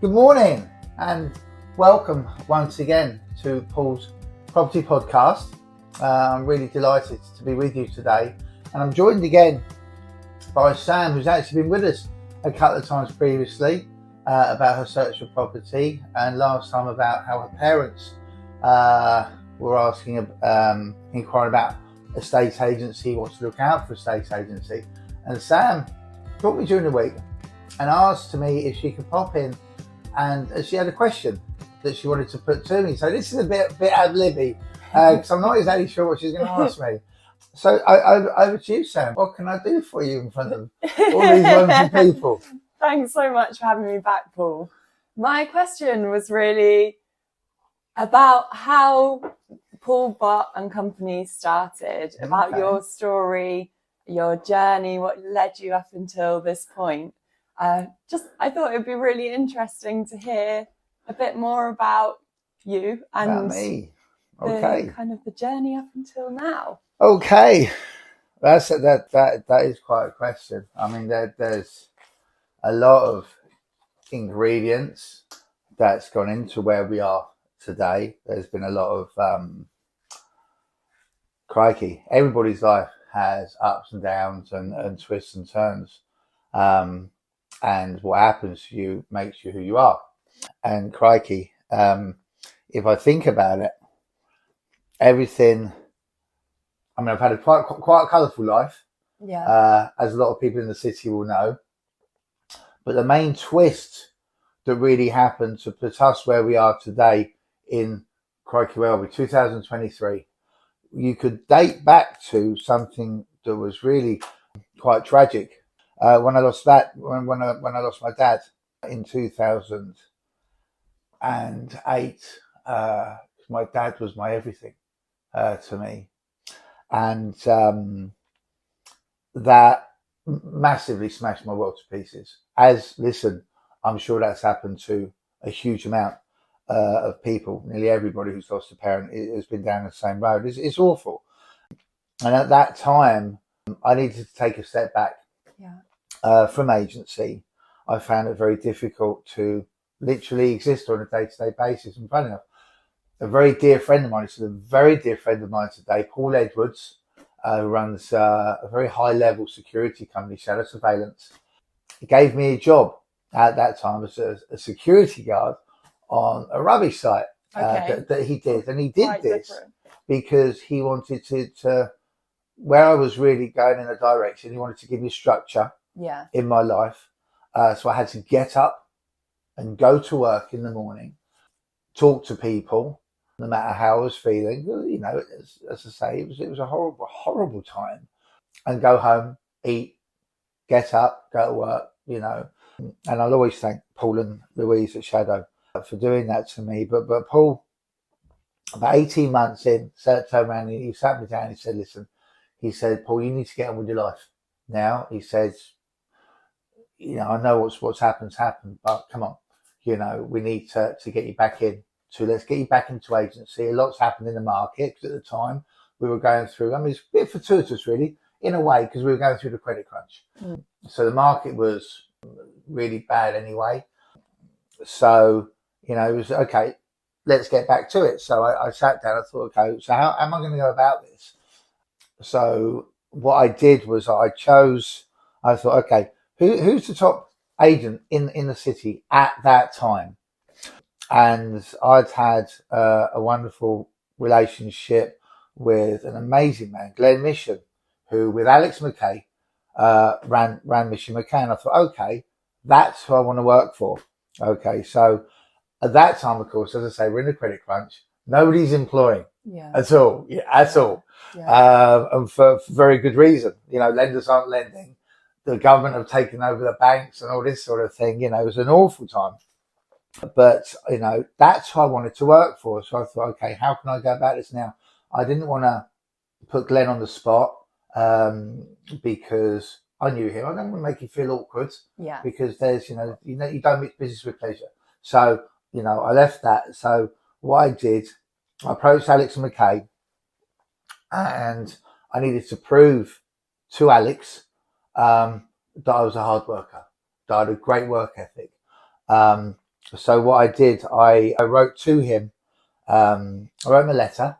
Good morning and welcome once again to Paul's Property Podcast. I'm really delighted to be with you today, and I'm joined again by Sam, who's actually been with us a couple of times previously about her search for property, and last time about how her parents were asking, inquiring about estate agency, what to look out for estate agency. And Sam called me during the week and asked me if she could pop in, and she had a question that she wanted to put to me. So this is a bit ad-libby, because I'm not exactly sure what she's going to ask me. So over to you, Sam. What can I do for you in front of all these wonderful people? Thanks so much for having me back, Paul. My question was really about how Paul Bott and Company started, about your story, your journey, what led you up until this point. I thought it would be really interesting to hear a bit more about you and about me. Okay. kind of the journey up until now. Okay, that is quite a question. I mean, there's a lot of ingredients that's gone into where we are today. There's been a lot of crikey. Everybody's life has ups and downs and twists and turns. And what happens to you makes you who you are. And crikey, if I think about it, everything. I mean, I've had a quite a colourful life, as a lot of people in the city will know. But the main twist that really happened to put us where we are today in crikey, where are we? 2023. You could date back to something that was really quite tragic. When I lost when I lost my dad in 2008, my dad was my everything to me, and that massively smashed my world to pieces. I'm sure that's happened to a huge amount of people. Nearly everybody who's lost a parent has been down the same road. It's awful, and at that time, I needed to take a step back. From agency. I found it very difficult to literally exist on a day-to-day basis. And funny enough, a very dear friend of mine, today, Paul Edwards, who runs a very high-level security company, Shadow Surveillance. He gave me a job at that time as a security guard on a rubbish site that he did. And he did quite this different. Because he wanted to, where I was really going in a direction, he wanted to give me structure in my life. So I had to get up and go to work in the morning, talk to people, no matter how I was feeling. You know, as I say, it was a horrible time. And go home, eat, get up, go to work, you know. And I'll always thank Paul and Louise at Shadow for doing that to me. But Paul, about 18 months in, turned around and he sat me down and he said, listen, he said, Paul, you need to get on with your life now. He says, you know, I know what's happened, but come on, you know, we need to get you back in. So let's get you back into agency. A lot's happened in the market, because at the time we were going through, I mean, it's a bit fortuitous really, in a way, because we were going through the credit crunch. So the market was really bad anyway. So, you know, it was, okay, let's get back to it. So I sat down, I thought, okay, so how am I going to go about this? So what I did was I thought, okay, who's the top agent in the city at that time? And I'd had a wonderful relationship with an amazing man, Glenn Mission, who with Alex McKay ran Mission McKay. And I thought, okay, that's who I want to work for. Okay, so at that time, of course, as I say, we're in a credit crunch. Nobody's employing at all. And for very good reason. You know, lenders aren't lending. The government have taken over the banks and all this sort of thing. You know, it was an awful time. But, you know, that's who I wanted to work for. So I thought, okay, how can I go about this now? I didn't want to put Glenn on the spot because I knew him. I don't want to make you feel awkward. Because there's, you don't mix business with pleasure. So, you know, I left that. So what I did, I approached Alex McKay, and I needed to prove to Alex that I was a hard worker, that I had a great work ethic. So what I did, I wrote to him. I wrote him a letter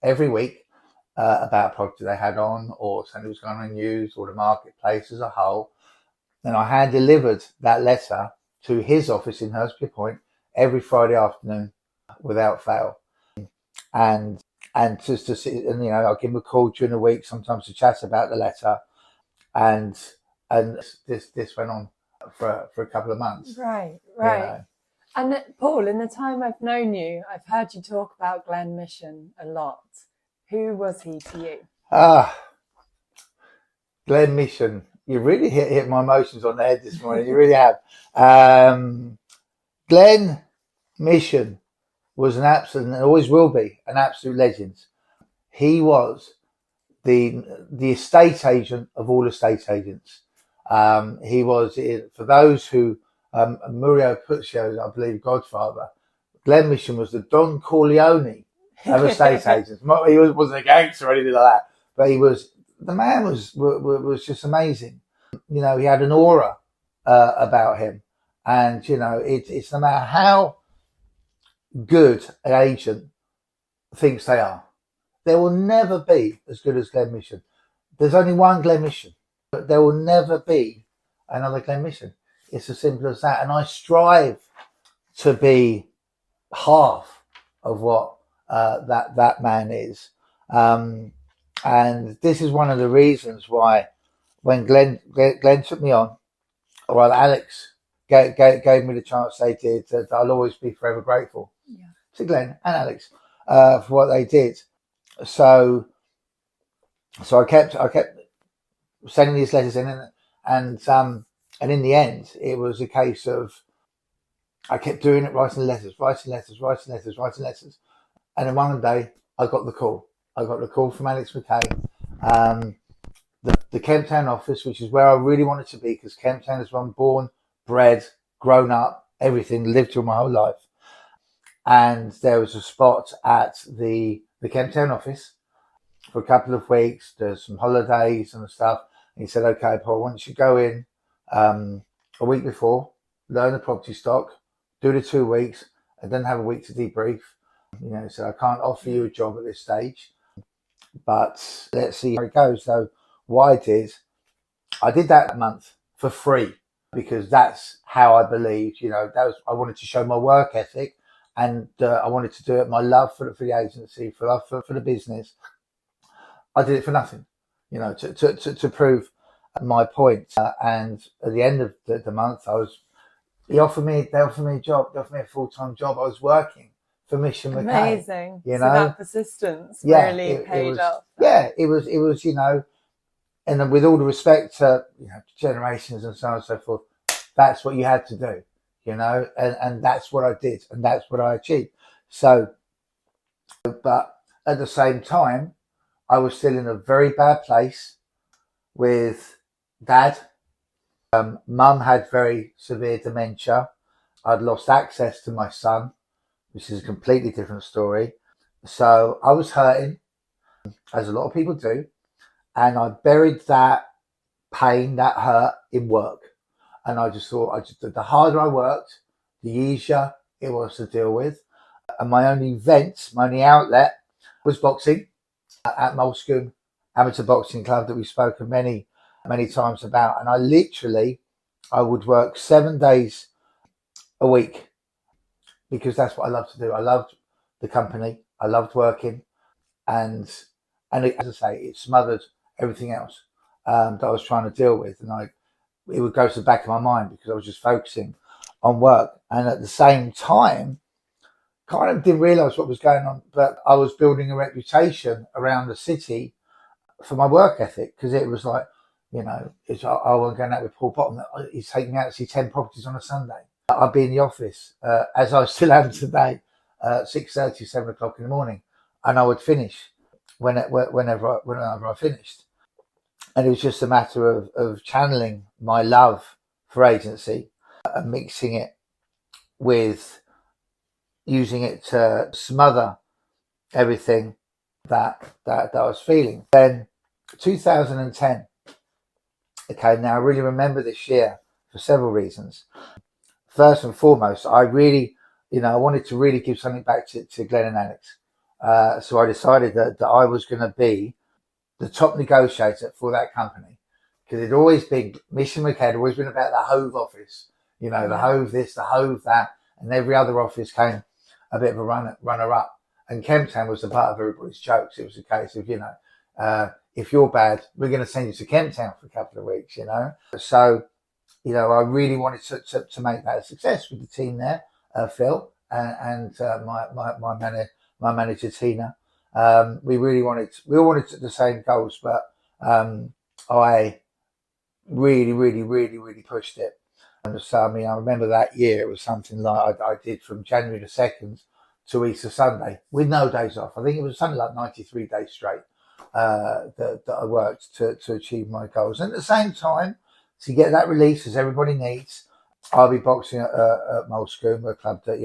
every week about a property they had on, or something that was going on in the news, or the marketplace as a whole. And I hand delivered that letter to his office in Hurstby Point every Friday afternoon without fail. And just to see, and I'll give him a call during the week sometimes to chat about the letter. And this went on for a couple of months. Right. And Paul, in the time I've known you, I've heard you talk about Glenn Mission a lot. Who was he to you? Glenn Mission. You really hit my emotions on the head this morning. You really have. Glenn Mission was an absolute, and always will be, an absolute legend. He was the estate agent of all estate agents. He was, for those who, Muriel Puccio, I believe, Godfather. Glenn Mission was the Don Corleone of estate agents. He wasn't a gangster or anything like that, but the man was just amazing. He had an aura about him, and it's no matter how good an agent thinks they are, there will never be as good as Glenn Mission. There's only one Glenn Mission, but there will never be another Glenn Mission. It's as simple as that. And I strive to be half of what that man is. And this is one of the reasons why when Glenn took me on, or Alex gave me the chance they did, that I'll always be forever grateful to Glenn and Alex for what they did. So I kept sending these letters in, and in the end, it was a case of I kept doing it, writing letters, and then one day I got the call. I got the call from Alex McKay, the Kemp Town office, which is where I really wanted to be, because Kemp Town is where I'm born, bred, grown up, everything, lived through my whole life. And there was a spot at the Kemp Town office for a couple of weeks. There's some holidays and stuff. And he said, "Okay, Paul, why don't you go in a week before, learn the property stock, do the 2 weeks, and then have a week to debrief. So I can't offer you a job at this stage, but let's see how it goes." So what I did that month for free, because that's how I believed. I wanted to show my work ethic, and I wanted to do it, my love for the agency, for love for the business. I did it for nothing, to prove my point. And at the end of the month, they offered me a job. They offered me a full-time job. I was working for Mission McKay. Amazing. So that persistence really paid off. Yeah, it was, and then with all the respect to generations and so on and so forth, that's what you had to do, and that's what I did, and that's what I achieved. So, but at the same time, I was still in a very bad place with Dad. Mum had very severe dementia. I'd lost access to my son, which is a completely different story. So I was hurting, as a lot of people do, and I buried that pain, that hurt, in work. And I just thought, the harder I worked, the easier it was to deal with. And my only vent, my only outlet was boxing at Molescombe Amateur Boxing Club, that we've spoken many times about. And I would work 7 days a week, because that's what I love to do. I loved the company. I loved working, and as I say, it smothered everything else that I was trying to deal with, and it would go to the back of my mind, because I was just focusing on work. And at the same time, kind of didn't realise what was going on, but I was building a reputation around the city for my work ethic, because it was like, it's, I'm going out with Paul Bott. He's taking me out to see 10 properties on a Sunday. I'd be in the office, as I still am today, 6:30, 7 o'clock in the morning, and I would finish whenever I finished. And it was just a matter of channeling my love for agency and mixing it with using it to smother everything that I was feeling. Then 2010. Okay, now I really remember this year for several reasons. first and foremost, I really, I wanted to really give something back to Glenn and Alex. So I decided that I was going to be the top negotiator for that company, because it'd always been, Mission McKay had always been about the Hove office, the Hove this, the Hove that, and every other office came a bit of a runner up. And Kemptown was the butt of everybody's jokes. It was a case of, if you're bad, we're going to send you to Kemptown for a couple of weeks, So, I really wanted to make that a success with the team there, Phil, and my manager, Tina. We all wanted the same goals, but I really, really, really, really pushed it. And so, I remember that year, it was something like I did from January the 2nd to Easter Sunday with no days off. I think it was something like 93 days straight that I worked to achieve my goals. And at the same time, to get that release, as everybody needs, I'll be boxing at Mulscombe, a club that,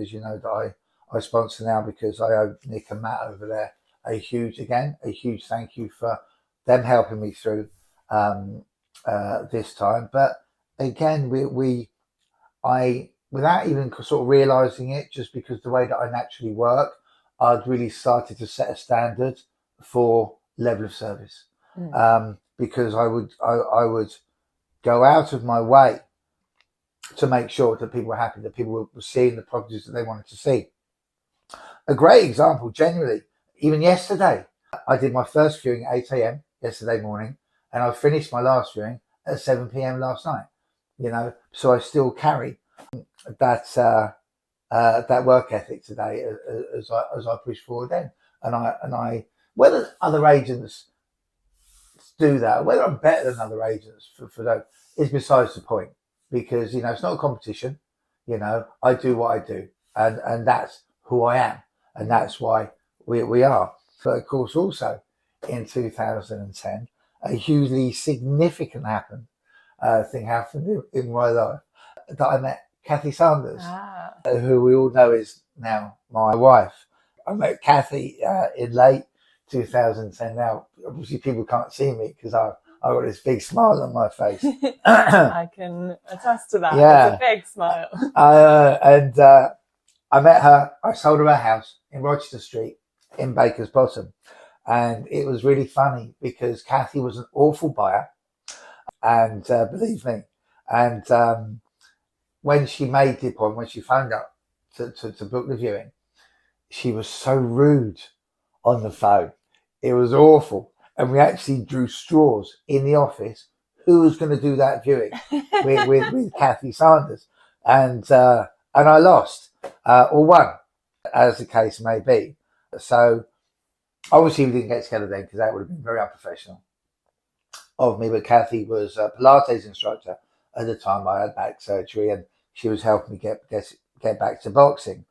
as you know, that I sponsor now, because I owe Nick and Matt over there a huge thank you for them helping me through this time. But again, I without even sort of realising it, just because the way that I naturally work, I'd really started to set a standard for level of service. Because I would go out of my way to make sure that people were happy, that people were seeing the properties that they wanted to see. A great example, generally, even yesterday, I did my first viewing at 8 a.m. yesterday morning, and I finished my last viewing at 7 p.m. last night. So I still carry that work ethic today as I push forward then. And I whether other agents do that, whether I'm better than other agents for that, is besides the point, because it's not a competition. I do what I do, and that's who I am, and that's why we are. But of course, also in 2010, a hugely significant thing happened in my life, that I met Kathy Sanders, who we all know is now my wife. I met Kathy in late 2010. Now, obviously, people can't see me because I've got this big smile on my face. I can attest to that. Yeah. It's a big smile. And I met her. I sold her a house in Rochester Street in Baker's Bottom. And it was really funny because Kathy was an awful buyer. And believe me, and when she made the appointment, when she phoned up to book the viewing, she was so rude on the phone. It was awful. And we actually drew straws in the office who was going to do that viewing with Kathy Sanders. And I lost, or won, as the case may be. So obviously we didn't get together then, because that would have been very unprofessional of me. But Kathy was a Pilates instructor at the time. I had back surgery, and she was helping me get back to boxing.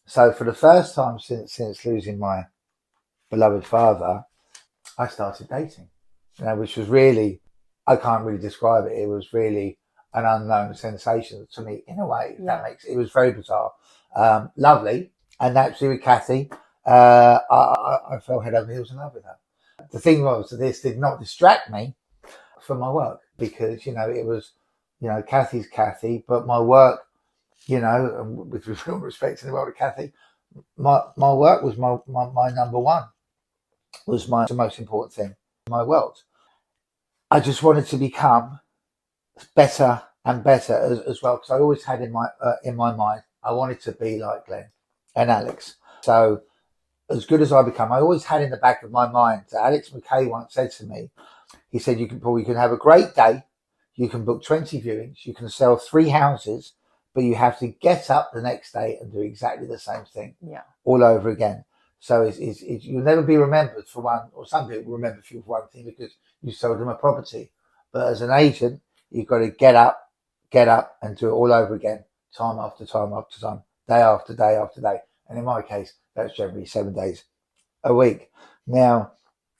So for the first time since losing my beloved father, I started dating, which was really, I can't really describe it. It was really an unknown sensation to me in a way. It was very bizarre, lovely, and naturally with Kathy, I fell head over heels in love with her. The thing was that this did not distract me from my work, because it was, Kathy's Kathy, but my work, with real respect in the world of Kathy, my work was my number one, was the most important thing in my world. I just wanted to become better and better as well, because I always had in my mind, I wanted to be like Glenn and Alex. So as good as I become, I always had in the back of my mind that Alex McKay once said to me, he said, you can have a great day, you can book 20 viewings, you can sell 3 houses, but you have to get up the next day and do exactly the same thing all over again. So you'll never be remembered for one, or some people remember you for one thing because you sold them a property. But as an agent, you've got to get up and do it all over again, time after time after time, day after day after day. And in my case, that's generally 7 days a week. Now,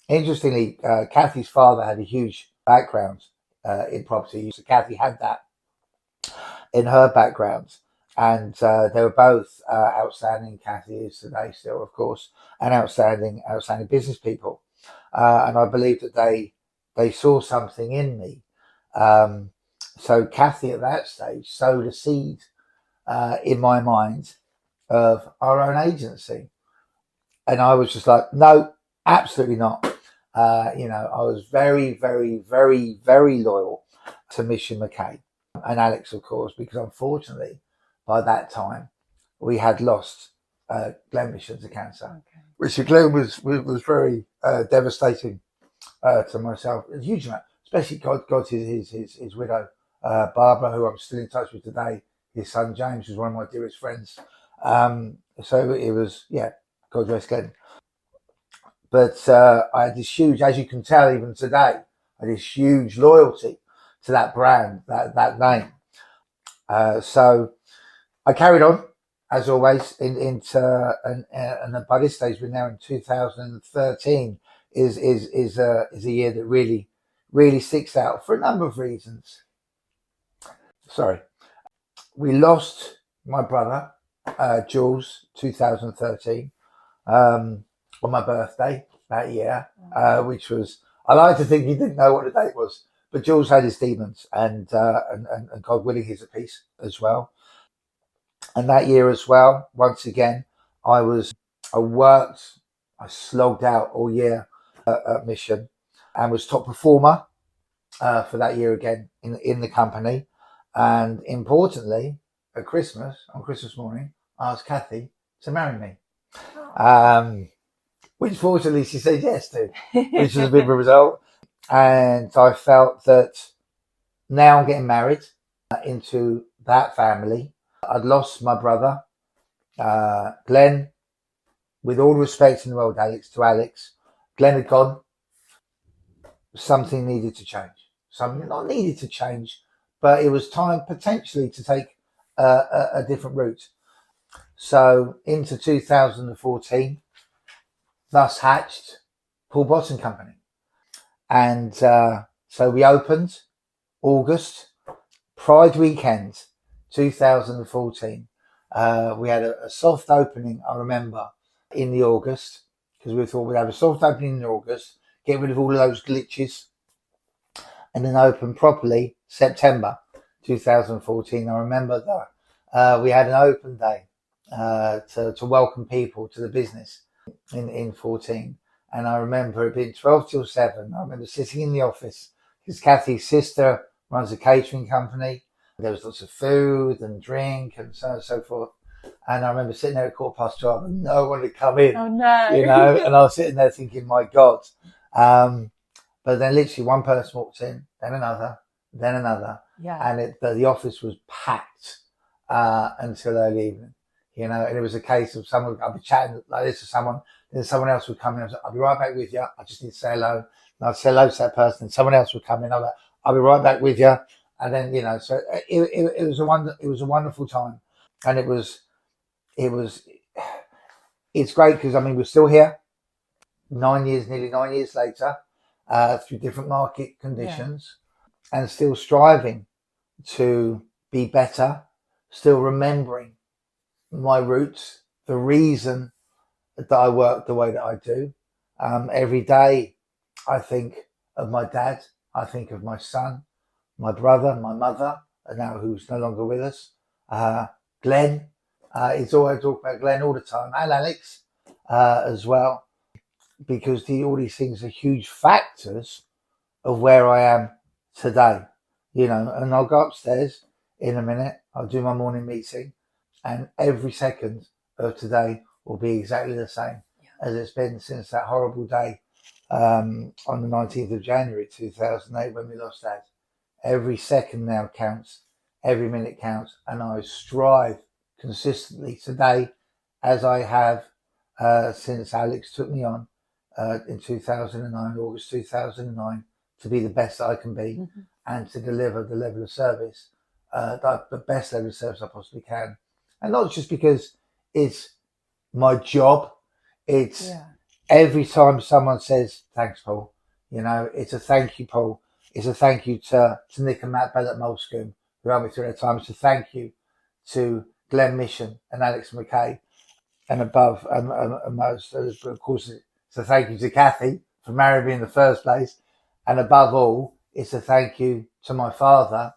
interestingly, Kathy's father had a huge background in property. So Kathy had that in her background. And they were both outstanding. Kathy is today still, of course, and outstanding business people. And I believe that they saw something in me. So Kathy at that stage sowed a seed in my mind of our own agency. And I was just like, no, absolutely not. I was very, very, very, very loyal to Mission McKay and Alex, of course, because unfortunately, by that time, we had lost Glenn Mission to cancer, which to Glenn was very devastating to myself. A huge amount, especially God his widow, Barbara, who I'm still in touch with today. His son James was one of my dearest friends. So it was, God rest Glenn. But I had this huge, as you can tell even today, I had this huge loyalty to that brand, that name. So I carried on, as always, and by this stage, we're now in 2013, is a year that really sticks out for a number of reasons. Sorry. We lost my brother, Jules, 2013. On my birthday that year, which was, I like to think he didn't know what the date was, but Jules had his demons, and God willing, he's at peace as well. And that year as well, once again, I slogged out all year at Mission, and was top performer for that year again in the company. And importantly, on Christmas morning, I asked Kathy to marry me. Which fortunately she said yes to, which was a bit of a result. And I felt that now I'm getting married into that family. I'd lost my brother, Glenn, with all respect in the world, Alex. Glenn had gone. Something needed to change. Something not needed to change, but it was time potentially to take a different route. So into 2014, thus hatched Paul Bott and Company. And so we opened August, Pride weekend, 2014. We had a soft opening, I remember, in the August, because we thought we'd have a soft opening in August, get rid of all of those glitches, and then open properly September 2014. I remember that we had an open day to welcome people to the business in 14. And I remember it being 12 till 7. I remember sitting in the office because Kathy's sister runs a catering company. There was lots of food and drink and so on and so forth. And I remember sitting there at 12:15 and no one had come in. Oh no. And I was sitting there thinking, my God. But then literally one person walked in, then another. Yeah. And the office was packed until early evening. And it was a case of I'd be chatting like this to someone, then someone else would come in. I was like, I'll be right back with you. I just need to say hello. And I'd say hello to that person, and someone else would come in. I'm like, I'll be right back with you. And then, so it was a wonderful time. And it's great because, we're still here nearly 9 years later, through different market conditions, and still striving to be better, still remembering my roots, the reason that I work the way that I do. Every day I think of my dad, I think of my son, my brother, my mother, now who's no longer with us, Glenn. It's always talk about Glenn all the time, and Alex as well, because all these things are huge factors of where I am today. And I'll go upstairs in a minute, I'll do my morning meeting, and every second of today will be exactly the same as it's been since that horrible day on the 19th of January 2008 when we lost Dad. Every second now counts, every minute counts, and I strive consistently today, as I have since Alex took me on in 2009, August 2009, to be the best that I can be, and to deliver the level of service, the best level of service I possibly can. And not just because it's my job, it's every time someone says, thanks, Paul, it's a thank you, Paul. It's a thank you to Nick and Matt Bell at Molescombe, who helped me through their time. It's a thank you to Glenn Mission and Alex McKay, and above, and most, of course, it's a thank you to Kathy for marrying me in the first place. And above all, it's a thank you to my father,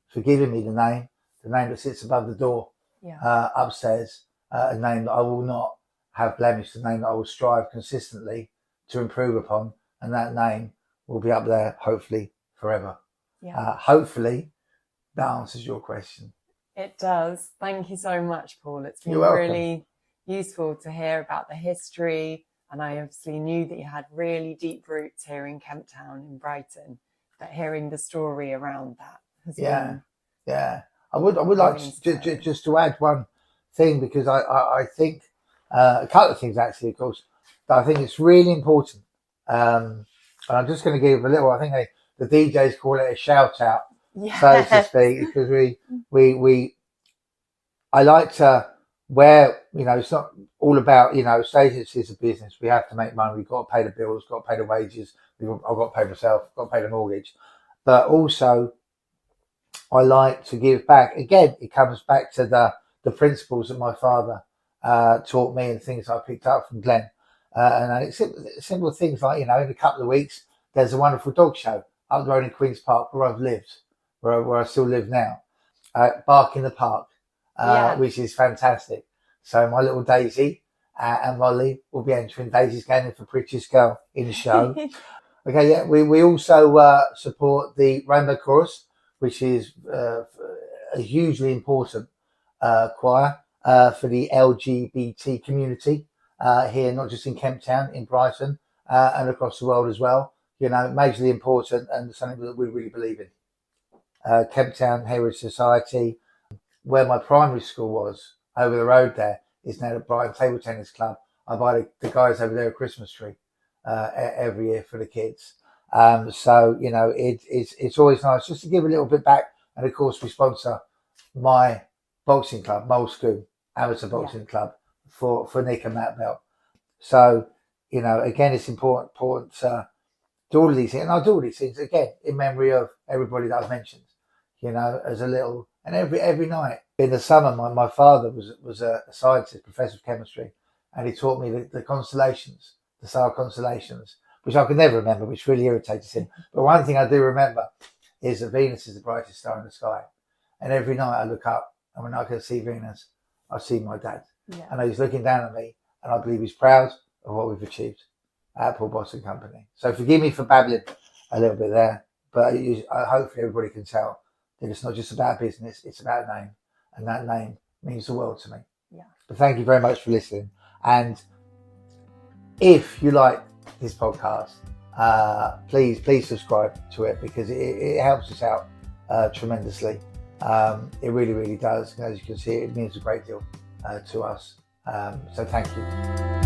for giving me the name that sits above the door upstairs, a name that I will not have blemished, a name that I will strive consistently to improve upon, and that name will be up there, hopefully, forever. Hopefully, that answers your question. It does. Thank you so much, Paul. It's been You're welcome. really useful to hear about the history, and I obviously knew that you had really deep roots here in Kemp Town in Brighton, but hearing the story around that has been I would like just to add one thing, because I think a couple of things actually, of course, that I think it's really important. And I'm just going to give a little, I think the DJs call it a shout out, so to speak, because I like to it's not all about, stage agency is a business. We have to make money. We've got to pay the bills, got to pay the wages. I've got to pay myself, got to pay the mortgage. But also, I like to give back. Again, it comes back to the principles that my father taught me and things I picked up from Glenn. And it's simple things like, in a couple of weeks, there's a wonderful dog show up the road in Queen's Park, where I've lived, where I still live now. Bark in the Park, which is fantastic. So my little Daisy and Molly will be entering. Daisy's going in for Prettiest Girl in the show. Okay, we also support the Rainbow Chorus, which is a hugely important choir for the LGBT community here, not just in Kemp Town, in Brighton, and across the world as well. Majorly important, and something that we really believe in. Kemp Town Heritage Society, where my primary school was, over the road there, is now the Brighton Table Tennis Club. I buy the guys over there a Christmas tree every year for the kids. So it's always nice just to give a little bit back. And of course, we sponsor my boxing club, Molescoon Amateur Boxing Club, for Nick and Matt Bell. So again, it's important to do all of these things, and I'll do all these things again in memory of everybody that I've mentioned. As a little, and every night in the summer, my father was a scientist, professor of chemistry, and he taught me the constellations, the star constellations, which I could never remember, which really irritated him. But one thing I do remember is that Venus is the brightest star in the sky. And every night I look up, and when I can see Venus, I see my dad. And he's looking down at me, and I believe he's proud of what we've achieved at Paul Bott and Company. So forgive me for babbling a little bit there, but hopefully everybody can tell that it's not just about business, it's about a name. And that name means the world to me. But thank you very much for listening. And if you like this podcast, please subscribe to it, because it helps us out tremendously. It really, really does. As you can see, it means a great deal to us. So thank you.